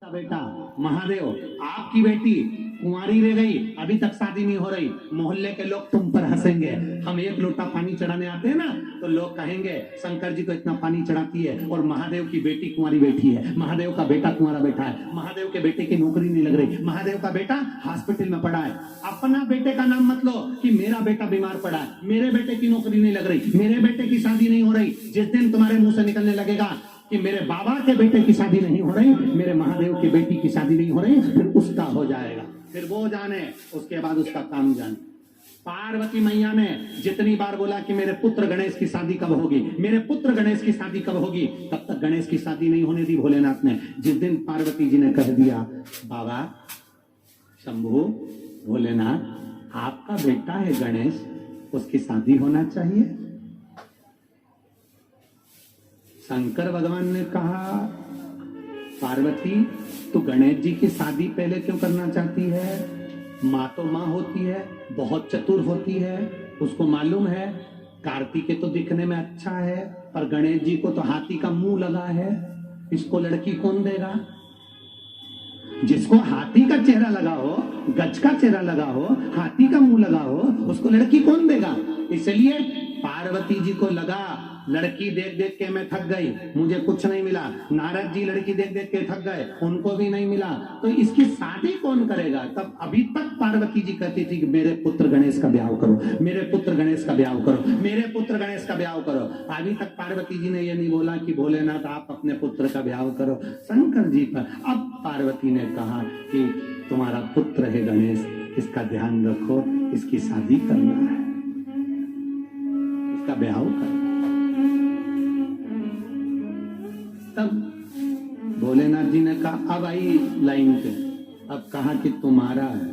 का बेटा महादेव, आपकी बेटी कुंवारी रह गई, अभी तक शादी नहीं हो रही, मोहल्ले के लोग तुम पर हंसेंगे। हम एक लोटा पानी चढ़ाने आते हैं ना, तो लोग कहेंगे शंकर जी को इतना पानी चढ़ाती है और महादेव की बेटी कुंवारी बैठी है, महादेव का बेटा कुंवारा बैठा है, महादेव के बेटे की नौकरी नहीं लग रही, महादेव का बेटा हॉस्पिटल में पड़ा है। अपना बेटे का नाम मत लो कि मेरा बेटा बीमार पड़ा है, मेरे बेटे की नौकरी नहीं लग रही, मेरे बेटे की शादी नहीं हो रही। जिस दिन तुम्हारे मुंह से निकलने लगेगा कि मेरे बाबा के बेटे की शादी नहीं हो रही, मेरे महादेव की बेटी की शादी नहीं हो रही, फिर उसका हो जाएगा, फिर वो जाने, उसके बाद उसका काम जाने। पार्वती मैया ने जितनी बार बोला कि मेरे पुत्र गणेश की शादी कब होगी, मेरे पुत्र गणेश की शादी कब होगी, तब तक गणेश की शादी नहीं होने दी भोलेनाथ ने। जिस दिन पार्वती जी ने कह दिया बाबा शंभू भोलेनाथ आपका बेटा है गणेश, उसकी शादी होना चाहिए, शंकर भगवान ने कहा पार्वती तू गणेश जी की शादी पहले क्यों करना चाहती है? माँ तो माँ होती है, बहुत चतुर होती है, उसको मालूम है कार्तिकेय तो दिखने में अच्छा है पर गणेश जी को तो हाथी का मुंह लगा है, इसको लड़की कौन देगा? जिसको हाथी का चेहरा लगा हो, गज का चेहरा लगा हो, हाथी का मुंह लगा हो, उसको लड़की कौन देगा? इसलिए पार्वती जी को लगा लड़की देख देख के मैं थक गई, मुझे कुछ नहीं मिला। नारद जी लड़की देख देख के थक गए, उनको भी नहीं मिला, तो इसकी शादी कौन करेगा? तब अभी तक पार्वती जी कहती थी कि मेरे पुत्र गणेश का ब्याह करो, मेरे पुत्र गणेश का ब्याह करो, मेरे पुत्र गणेश का ब्याह करो। अभी तक पार्वती जी ने ये नहीं बोला कि भोलेनाथ आप अपने पुत्र का ब्याह करो शंकर जी पर। अब पार्वती ने कहा कि तुम्हारा पुत्र है गणेश, इसका ध्यान रखो, इसकी शादी करना है, इसका ब्याह करो। तब भोलेनाथ जी ने कहा अब आई लाइन पे, अब कहा कि तुम्हारा है,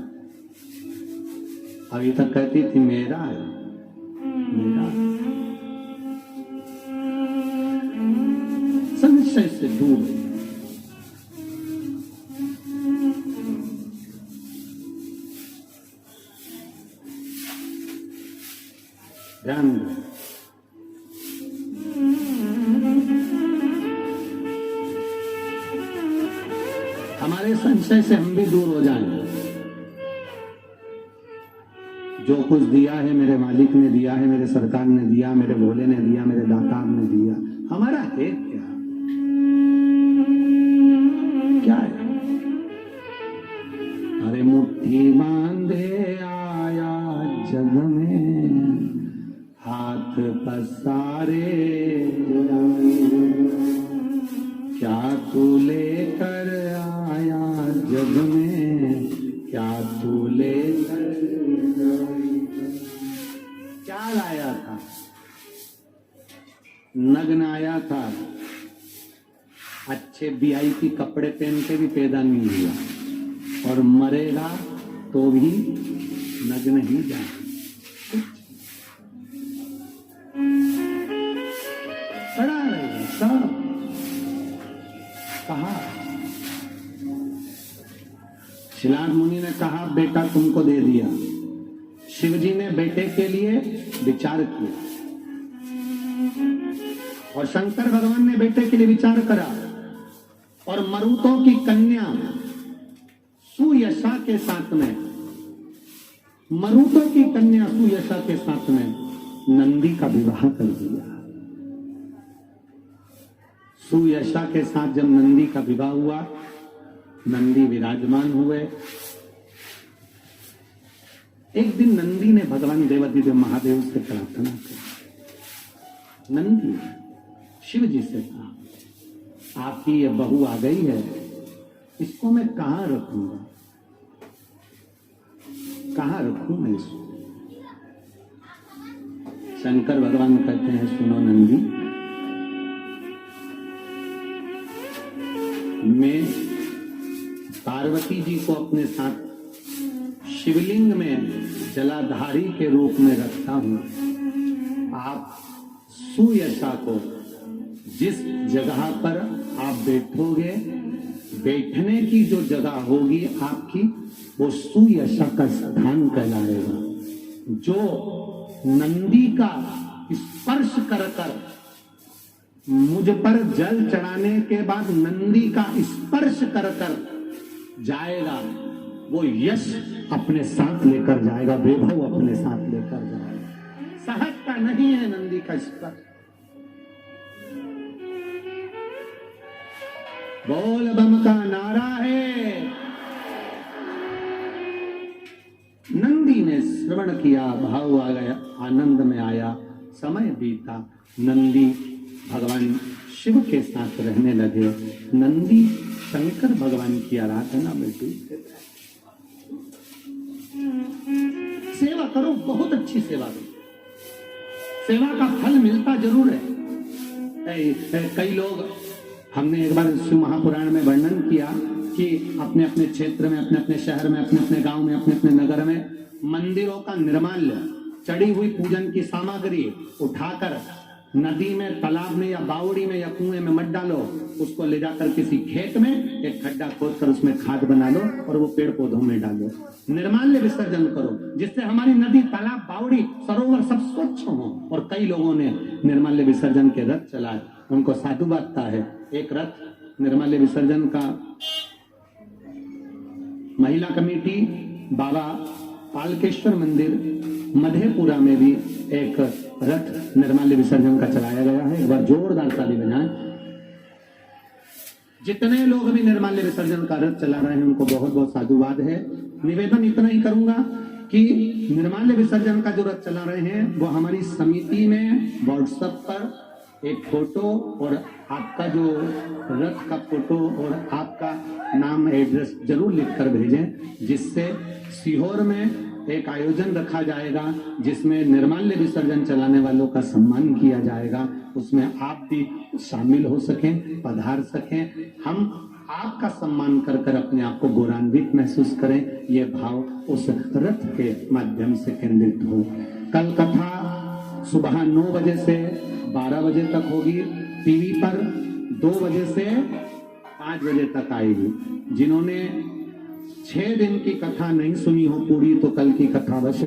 अभी तक कहती थी मेरा है, मेरा है। संशय से दूर है। ध्यान दो, हमारे संशय से हम भी दूर हो जाएंगे। जो कुछ दिया है मेरे मालिक ने दिया है, मेरे सरकार ने दिया, मेरे भोले ने दिया, मेरे दातार ने दिया, हमारा है क्या? क्या है? अरे मुट्ठी बांधे आया जग में, हाथ पसारे क्या तू लेकर आया जग में, क्या तू लेकर क्या लाया था? नग्न आया था, अच्छे वीआईपी कपड़े पहन के भी पैदा नहीं हुआ और मरेगा तो भी नग्न ही जाए। पड़ा रहेगा सब। कहा शिलाद मुनि ने कहा बेटा तुमको दे दिया, शिव जी ने बेटे के लिए विचार किया और शंकर भगवान ने बेटे के लिए विचार करा और मरुतों की कन्या सुयशा के साथ में, मरुतों की कन्या सुयशा के साथ में नंदी का विवाह कर दिया। सुयशा के साथ जब नंदी का विवाह हुआ, नंदी विराजमान हुए। एक दिन नंदी ने भगवान देवादिदेव महादेव से प्रार्थना की। नंदी शिव जी से कहा आपकी ये बहू आ गई है, इसको मैं कहां रखूंगा, कहां रखूं मैं इसको? शंकर भगवान कहते हैं सुनो नंदी, मैं पार्वती जी को अपने साथ शिवलिंग में जलाधारी के रूप में रखता हूं। आप सुयशा को जिस जगह पर आप बैठोगे, बैठने की जो जगह होगी आपकी, वो सुयशा का स्थान कहलाएगा। जो नंदी का स्पर्श कर कर मुझ पर जल चढ़ाने के बाद नंदी का स्पर्श कर कर जाएगा, वो यश अपने साथ लेकर जाएगा, वैभव अपने साथ लेकर जाएगा। सहजता नहीं है नंदी का स्पर्श। बोल बम का नारा है। नंदी ने श्रवण किया, भाव आ गया, आनंद में आया, समय बीता, नंदी भगवान शिव के साथ रहने लगे। नंदी शंकर भगवान की आराधना में डूबते रहे। सेवा करो, बहुत अच्छी सेवा करो, सेवा का फल मिलता जरूर है। कई लोग, हमने एक बार शिव महापुराण में वर्णन किया कि अपने अपने क्षेत्र में, अपने अपने शहर में, अपने अपने गांव में, अपने अपने नगर में मंदिरों का निर्माल्य, चढ़ी हुई पूजन की सामग्री उठाकर नदी में, तालाब में या बावड़ी में या कुएं में मत डालो, उसको ले जाकर किसी खेत में एक खड्डा खोदकर उसमें खाद बना लो और वो पेड़ पौधों में डालो। निर्माल्य विसर्जन करो, जिससे हमारी नदी, तालाब, बावड़ी, सरोवर सब स्वच्छ हो। और कई लोगों ने निर्माल्य विसर्जन के रथ चलाए, उनको साधु बातता है। एक रथ निर्माल्य विसर्जन का महिला कमेटी बाबा पालकेश्वर मंदिर मधेपुरा में भी एक रथ निर्माल्य विसर्जन का चलाया गया है। एक बार जोरदार ताली बजाएं। जितने लोग भी निर्माल्य विसर्जन का रथ चला रहे हैं उनको बहुत बहुत साधुवाद है। निवेदन इतना ही करूंगा कि निर्माल्य विसर्जन का जो रथ चला रहे हैं वो हमारी समिति में व्हाट्सएप पर एक फोटो और आपका जो रथ का फोटो और आपका नाम, एड्रेस जरूर लिखकर भेजें, जिससे सीहोर में एक आयोजन रखा जाएगा जिसमें निर्माल्य विसर्जन चलाने वालों का सम्मान किया जाएगा। उसमें आप भी शामिल हो सकें, पधार सकें, हम आपका सम्मान कर कर अपने आप को गौरवान्वित महसूस करें। ये भाव उस रथ के माध्यम से केंद्रित हो। कल कथा सुबह 9 बजे से 12 बजे तक होगी, टीवी पर 2 बजे से 5 बजे तक आएगी। जिन्होंने 6 दिन की कथा नहीं सुनी हो पूरी, तो कल की कथा अवश्य